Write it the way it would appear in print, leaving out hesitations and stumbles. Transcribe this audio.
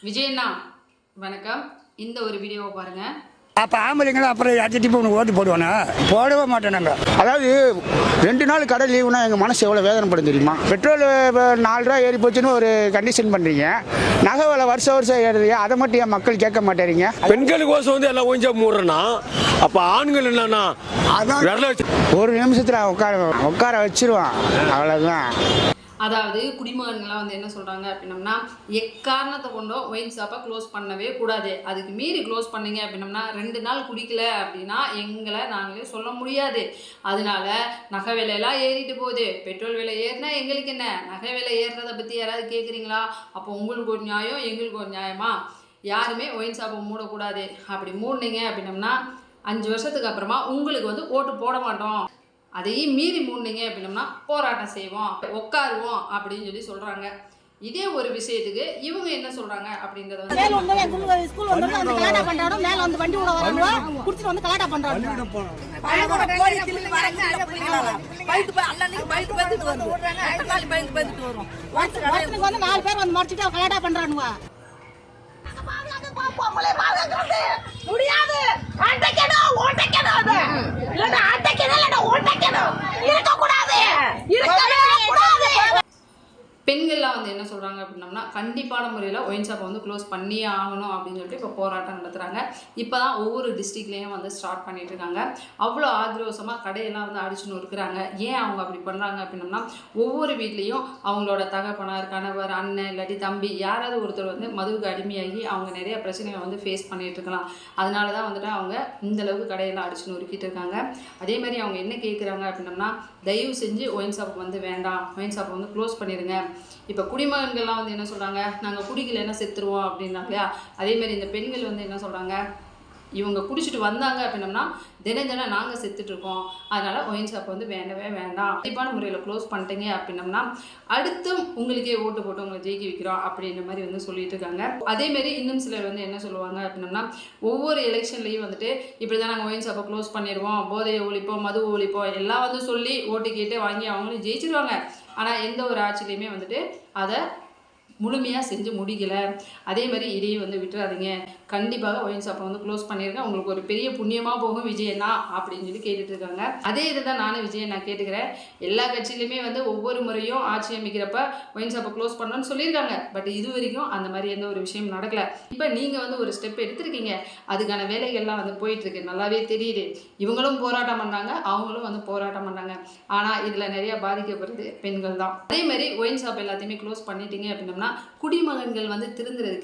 விஜயண்ணா வணக்கம். இந்த ஒரு வீடியோவை பாருங்க. அப்போ ஆம்பளைங்களும் அப்புறம் அடிச்சுட்டு உனக்கு ஓட்டு போடுவானே? போடவே மாட்டோம் நாங்கள். அதாவது 2 நாள் கடை லீவுனா எங்கள் மனசு எவ்வளோ வேதனைப்படும் தெரியுமா? பெட்ரோல் 4 ரூபா ஏறி போச்சுன்னு ஒரு கண்டிஷன் பண்ணுறீங்க, நகை விலை வருஷம் ஏறுறீங்க, அதை மட்டும் என் மக்கள் கேட்க மாட்டேறீங்க. பெண்களுக்கோசம் வந்து எல்லாம் கொஞ்சம் மூடுறேன்னா அப்போ ஆண்கள் என்னன்னா அதான் ஒரு நிமிஷத்தில் உட்கார வச்சிருவான், அவ்வளோதான். அதாவது குடிமகன்கள்லாம் வந்து என்ன சொல்கிறாங்க அப்படின்னம்னா, எக்காரணத்தை கொண்டோ ஒயின் ஷாப்பை க்ளோஸ் பண்ணவே கூடாது. அதுக்கு மீறி க்ளோஸ் பண்ணீங்க அப்படின்னம்னா 2 நாள் குடிக்கல அப்படின்னா எங்களை நாங்களே சொல்ல முடியாது. அதனால நகை விலையெல்லாம் ஏறிட்டு போகுது, பெட்ரோல் விலை ஏறினா எங்களுக்கு என்ன? நகை விலை ஏறுறதை பற்றி யாராவது கேட்குறீங்களா? அப்போ உங்களுக்கு ஒரு நியாயம், எங்களுக்கு ஒரு நியாயமா? யாருமே ஒயின் ஷாப்பை மூடக்கூடாது. அப்படி மூடினீங்க அப்படின்னம்னா 5 வருஷத்துக்கு அப்புறமா உங்களுக்கு வந்து ஓட்டு போட மாட்டோம். அதையும் மீறி மூடினீங்க அப்படின்னம்னா போராட்டம் செய்வோம், உட்காருவோம் அப்படின்னு சொல்லி சொல்கிறாங்க. இதே ஒரு விஷயத்துக்கு இவங்க என்ன சொல்றாங்க அப்படிங்கறத வந்து ஸ்கூல் வந்து கலாட்டா பண்றாங்க. மேல வந்து வண்டி விட வராங்க, குடிச்சிட்டு வந்து கலாட்டா பண்றாங்க. வந்து 4 பேர் வந்து மறைச்சிட்டு கலாட்டா பண்றானுங்க. முடியாது. பெண்கள்லாம் வந்து என்ன சொல்கிறாங்க அப்படின்னம்னா கண்டிப்பான முறையில் ஒயின் ஷாப்பை வந்து க்ளோஸ் பண்ணியே ஆகணும் அப்படின்னு சொல்லிட்டு இப்போ போராட்டம் நடத்துகிறாங்க. இப்போ தான் ஒவ்வொரு டிஸ்ட்ரிக்ட்லேயும் வந்து ஸ்டார்ட் பண்ணிட்டு இருக்காங்க. அவ்வளோ ஆக்ரோஷமாக கடையெல்லாம் வந்து அடிச்சுன்னு இருக்கிறாங்க. ஏன் அவங்க அப்படி பண்ணுறாங்க அப்படின்னம்னா, ஒவ்வொரு வீட்லேயும் அவங்களோட தகப்பனார், கணவர், அண்ணன் இல்லாட்டி தம்பி யாராவது ஒருத்தர் வந்து மதுவுக்கு அடிமையாகி அவங்க நிறைய பிரச்சனைகளை வந்து ஃபேஸ் பண்ணிட்டு இருக்கலாம். அதனால தான் வந்துட்டு அவங்க இந்தளவுக்கு கடையெல்லாம் அடிச்சுன்னு உருக்கிட்டு இருக்காங்க. அதே மாதிரி அவங்க என்ன கேட்குறாங்க அப்படின்னம்னா, தயவு செஞ்சு ஒயின் ஷாப் வந்து வேண்டாம், ஒயின் ஷாப்பை வந்து க்ளோஸ் பண்ணிடுங்க. இப்போ குடிமகன்கள்லாம் வந்து என்ன சொல்கிறாங்க, நாங்கள் குடிக்கலைன்னா செத்துருவோம் அப்படின்னாங்க இல்லையா? அதேமாதிரி இந்த பெண்கள் வந்து என்ன சொல்கிறாங்க, இவங்க குடிச்சிட்டு வந்தாங்க அப்படின்னம்னா தினம் நாங்கள் செத்துட்ருக்கோம், அதனால் ஒயின் ஷாப் வந்து வேண்டவே வேண்டாம், கண்டிப்பான முறையில் க்ளோஸ் பண்ணிட்டீங்க அப்படின்னம்னா அடுத்தும் உங்களுக்கே ஓட்டு போட்டு உங்களை ஜெயிக்க வைக்கிறோம் அப்படின்ற மாதிரி வந்து சொல்லிட்டு இருக்காங்க. அதேமாரி இன்னும் சிலர் வந்து என்ன சொல்லுவாங்க அப்படின்னம்னா, ஒவ்வொரு எலெக்ஷன்லேயும் வந்துட்டு இப்படி தான் நாங்கள் ஒயின் ஷாப்பை க்ளோஸ் பண்ணிடுவோம், போதையை ஒழிப்போம், மது ஒழிப்போம் எல்லாம் வந்து சொல்லி ஓட்டு கேட்டு வாங்கி அவங்களும் ஜெயிச்சிருவாங்க. ஆனால் எந்த ஒரு ஆட்சியிலையுமே வந்துட்டு அதை முழுமையாக செஞ்சு முடிக்கலை. அதே மாதிரி இதையும் வந்து விட்டுறாதீங்க, கண்டிப்பாக ஒயின் ஷாப்பை வந்து க்ளோஸ் பண்ணியிருங்க, உங்களுக்கு ஒரு பெரிய புண்ணியமாக போகும் விஜயண்ணா அப்படின்னு சொல்லி கேட்டுட்டு இருக்காங்க. அதே இதை தான் நானும் விஜயண்ணா கேட்டுக்கிறேன். எல்லா கட்சியிலையுமே வந்து ஒவ்வொரு முறையும் ஆட்சி அமைக்கிறப்ப ஒயின் ஷாப்பை க்ளோஸ் பண்ணணும்னு சொல்லியிருக்காங்க. பட் இது வரைக்கும் அந்த மாதிரி எந்த ஒரு விஷயம் நடக்கலை. இப்போ நீங்கள் வந்து ஒரு ஸ்டெப் எடுத்துருக்கீங்க, அதுக்கான வேலைகள்லாம் வந்து போயிட்டுருக்கு, நல்லாவே தெரியுது. இவங்களும் போராட்டம் பண்ணுறாங்க, அவங்களும் வந்து போராட்டம் பண்ணுறாங்க. ஆனால் இதில் நிறையா பாதிக்கப்படுறது பெண்கள் தான். அதே மாதிரி ஒயின் ஷாப் எல்லாத்தையுமே க்ளோஸ் பண்ணிட்டீங்க அப்படின்னம்னா குடிமகன்கள் வந்து திருந்துறதுக்கு